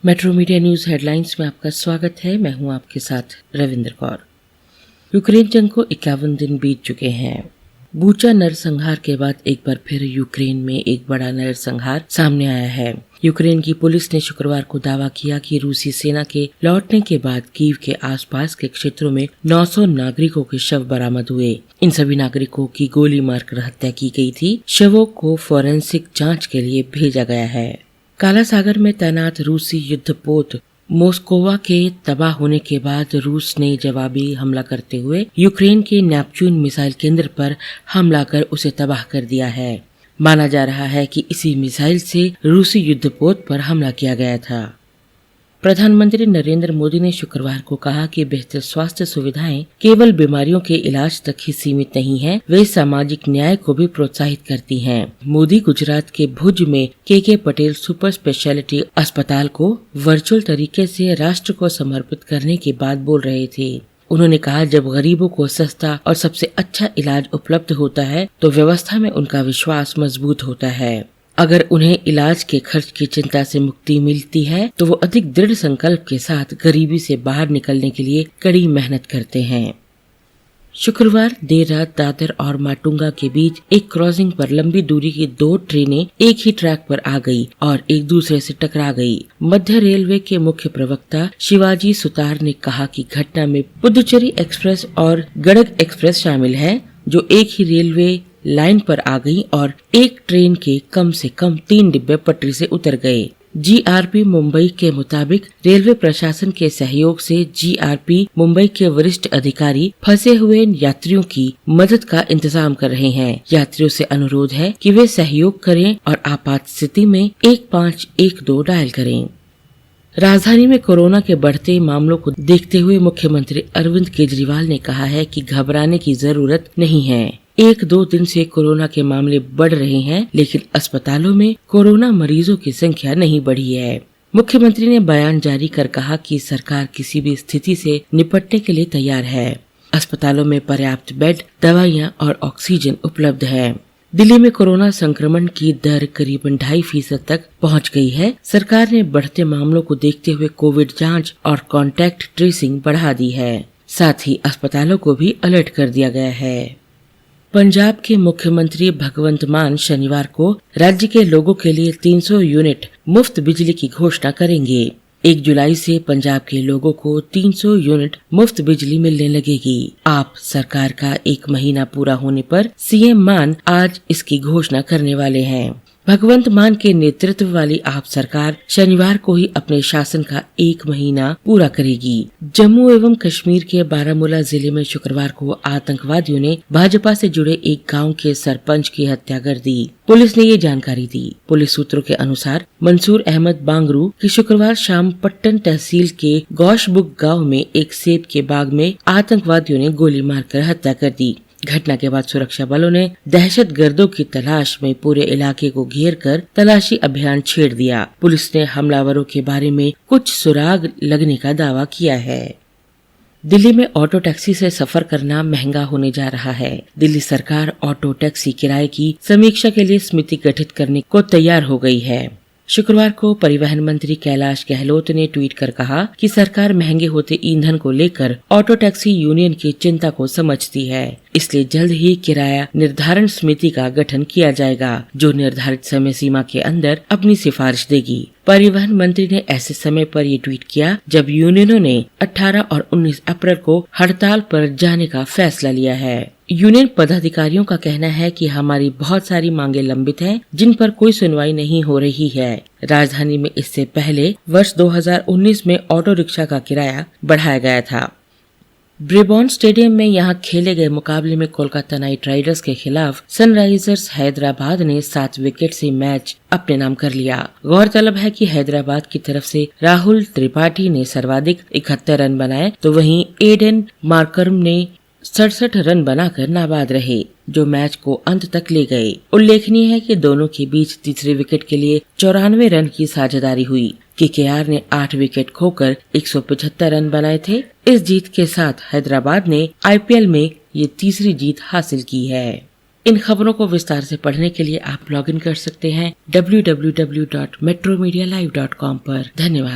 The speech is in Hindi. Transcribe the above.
मेट्रो मीडिया न्यूज हेडलाइंस में आपका स्वागत है। मैं हूं आपके साथ रविंद्र कौर। यूक्रेन जंग को 51 दिन बीत चुके हैं। बूचा नरसंहार के बाद एक बार फिर यूक्रेन में एक बड़ा नरसंहार सामने आया है। यूक्रेन की पुलिस ने शुक्रवार को दावा किया कि रूसी सेना के लौटने के बाद कीव के आसपास के क्षेत्रों में 900 नागरिकों के शव बरामद हुए। इन सभी नागरिकों की गोली मारकर हत्या की गई थी। शवों को फोरेंसिक जांच के लिए भेजा गया है। काला सागर में तैनात रूसी युद्धपोत मोस्कोवा के तबाह होने के बाद रूस ने जवाबी हमला करते हुए यूक्रेन के नेपच्यून मिसाइल केंद्र पर हमला कर उसे तबाह कर दिया है। माना जा रहा है कि इसी मिसाइल से रूसी युद्धपोत पर हमला किया गया था। प्रधानमंत्री नरेंद्र मोदी ने शुक्रवार को कहा कि बेहतर स्वास्थ्य सुविधाएं केवल बीमारियों के इलाज तक ही सीमित नहीं हैं, वे सामाजिक न्याय को भी प्रोत्साहित करती हैं। मोदी गुजरात के भुज में के पटेल सुपर स्पेशलिटी अस्पताल को वर्चुअल तरीके से राष्ट्र को समर्पित करने के बाद बोल रहे थे। उन्होंने कहा, जब गरीबों को सस्ता और सबसे अच्छा इलाज उपलब्ध होता है तो व्यवस्था में उनका विश्वास मजबूत होता है। अगर उन्हें इलाज के खर्च की चिंता से मुक्ति मिलती है तो वो अधिक दृढ़ संकल्प के साथ गरीबी से बाहर निकलने के लिए कड़ी मेहनत करते हैं। शुक्रवार देर रात दादर और माटुंगा के बीच एक क्रॉसिंग पर लंबी दूरी की 2 ट्रेनें एक ही ट्रैक पर आ गई और एक दूसरे से टकरा गई। मध्य रेलवे के मुख्य प्रवक्ता शिवाजी सुतार ने कहा कि घटना में पुदुचेरी एक्सप्रेस और गड़ग एक्सप्रेस शामिल है, जो एक ही रेलवे लाइन पर आ गई और एक ट्रेन के कम से कम 3 डिब्बे पटरी से उतर गए। जीआरपी मुंबई के मुताबिक रेलवे प्रशासन के सहयोग से जीआरपी मुंबई के वरिष्ठ अधिकारी फंसे हुए यात्रियों की मदद का इंतजाम कर रहे हैं। यात्रियों से अनुरोध है कि वे सहयोग करें और आपात स्थिति में 1512 डायल करें। राजधानी में कोरोना के बढ़ते मामलों को देखते हुए मुख्यमंत्री अरविंद केजरीवाल ने कहा है कि घबराने की जरूरत नहीं है। 1-2 दिन से कोरोना के मामले बढ़ रहे हैं, लेकिन अस्पतालों में कोरोना मरीजों की संख्या नहीं बढ़ी है। मुख्यमंत्री ने बयान जारी कर कहा कि सरकार किसी भी स्थिति से निपटने के लिए तैयार है। अस्पतालों में पर्याप्त बेड, दवाइयां और ऑक्सीजन उपलब्ध है। दिल्ली में कोरोना संक्रमण की दर करीबन 2.5% तक पहुंच गई है। सरकार ने बढ़ते मामलों को देखते हुए कोविड जांच और कॉन्टैक्ट ट्रेसिंग बढ़ा दी है। साथ ही अस्पतालों को भी अलर्ट कर दिया गया है। पंजाब के मुख्यमंत्री भगवंत मान शनिवार को राज्य के लोगों के लिए 300 यूनिट मुफ्त बिजली की घोषणा करेंगे। 1 जुलाई से पंजाब के लोगों को 300 यूनिट मुफ्त बिजली मिलने लगेगी। आप सरकार का 1 महीना पूरा होने पर सीएम मान आज इसकी घोषणा करने वाले हैं। भगवंत मान के नेतृत्व वाली आप सरकार शनिवार को ही अपने शासन का 1 महीना पूरा करेगी। जम्मू एवं कश्मीर के बारामूला जिले में शुक्रवार को आतंकवादियों ने भाजपा से जुड़े एक गांव के सरपंच की हत्या कर दी। पुलिस ने ये जानकारी दी। पुलिस सूत्रों के अनुसार मंसूर अहमद बांगरू की शुक्रवार शाम पट्टन तहसील के गौशबुक गाँव में एक सेब के बाग में आतंकवादियों ने गोली मारकर हत्या कर दी। घटना के बाद सुरक्षा बलों ने दहशतगर्दों की तलाश में पूरे इलाके को घेर कर तलाशी अभियान छेड़ दिया। पुलिस ने हमलावरों के बारे में कुछ सुराग लगने का दावा किया है। दिल्ली में ऑटो टैक्सी से सफर करना महंगा होने जा रहा है। दिल्ली सरकार ऑटो टैक्सी किराए की समीक्षा के लिए समिति गठित करने को तैयार हो गई है। शुक्रवार को परिवहन मंत्री कैलाश गहलोत ने ट्वीट कर कहा कि सरकार महंगे होते ईंधन को लेकर ऑटो टैक्सी यूनियन की चिंता को समझती है, इसलिए जल्द ही किराया निर्धारण समिति का गठन किया जाएगा, जो निर्धारित समय सीमा के अंदर अपनी सिफारिश देगी। परिवहन मंत्री ने ऐसे समय पर ये ट्वीट किया जब यूनियनों ने 18 और 19 अप्रैल को हड़ताल पर जाने का फैसला लिया है। यूनियन पदाधिकारियों का कहना है कि हमारी बहुत सारी मांगे लंबित हैं, जिन पर कोई सुनवाई नहीं हो रही है। राजधानी में इससे पहले वर्ष 2019 में ऑटो रिक्शा का किराया बढ़ाया गया था। ब्रिबॉर्न स्टेडियम में यहां खेले गए मुकाबले में कोलकाता नाइट राइडर्स के खिलाफ सनराइजर्स हैदराबाद ने 7 विकेट से मैच अपने नाम कर लिया। गौरतलब है कि हैदराबाद की तरफ से राहुल त्रिपाठी ने सर्वाधिक 71 रन बनाए, तो वहीं एडन मार्करम ने 67 रन बनाकर नाबाद रहे, जो मैच को अंत तक ले गए। उल्लेखनीय है कि दोनों के बीच तीसरे विकेट के लिए 94 रन की साझेदारी हुई। केकेआर ने 8 विकेट खोकर 175 रन बनाए थे। इस जीत के साथ हैदराबाद ने आईपीएल में ये तीसरी जीत हासिल की है। इन खबरों को विस्तार से पढ़ने के लिए आप लॉगिन कर सकते हैं www.metromedialive.com पर। धन्यवाद।